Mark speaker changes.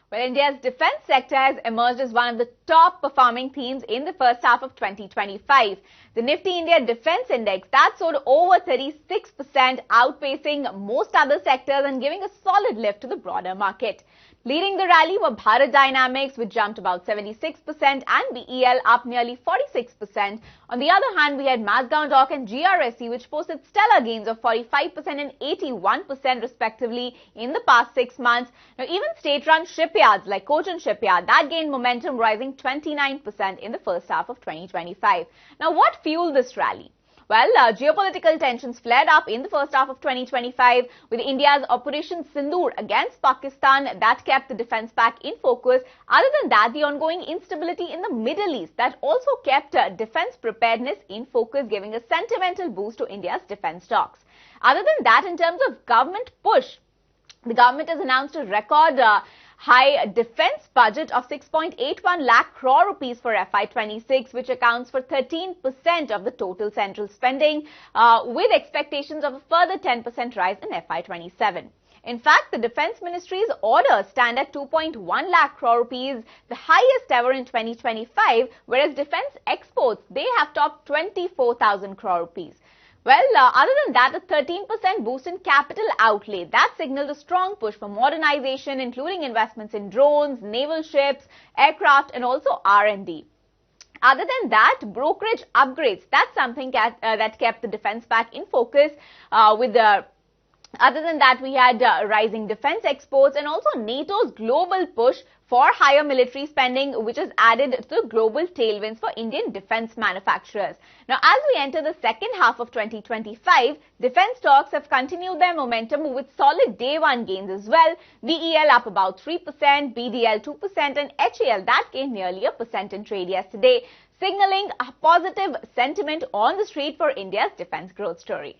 Speaker 1: Well, India's defense sector has emerged as one of the top performing themes in the first half of 2025. The Nifty India Defense Index that soared over 36%, outpacing most other sectors and giving a solid lift to the broader market. Leading the rally were Bharat Dynamics, which jumped about 76%, and BEL up nearly 46%. On the other hand, we had Mazagon Dock and GRSE, which posted stellar gains of 45% and 81% respectively in the past 6 months. Now, even state-run shipyards like Cochin Shipyard, that gained momentum, rising 29% in the first half of 2025. Now, what fueled this rally? Well, geopolitical tensions flared up in the first half of 2025 with India's Operation Sindoor against Pakistan that kept the defense pack in focus. Other than that, the ongoing instability in the Middle East that also kept defense preparedness in focus, giving a sentimental boost to India's defense stocks. Other than that, in terms of government push, the government has announced a record high defense budget of 6.81 lakh crore rupees for FY26, which accounts for 13% of the total central spending, with expectations of a further 10% rise in FY27. In fact, the Defence Ministry's orders stand at 2.1 lakh crore rupees, the highest ever in 2025, whereas defence exports, they have topped 24,000 crore rupees. Well, other than that, a 13% boost in capital outlay, that signaled a strong push for modernization, including investments in drones, naval ships, aircraft, and also R&D. Other than that, brokerage upgrades, that's something that kept the defense pack in focus Other than that, we had rising defense exports and also NATO's global push for higher military spending, which has added to the global tailwinds for Indian defense manufacturers. Now, as we enter the second half of 2025, defense stocks have continued their momentum with solid day one gains as well. BEL up about 3%, BDL 2%, and HAL that gained nearly 1% in trade yesterday, signaling a positive sentiment on the street for India's defense growth story.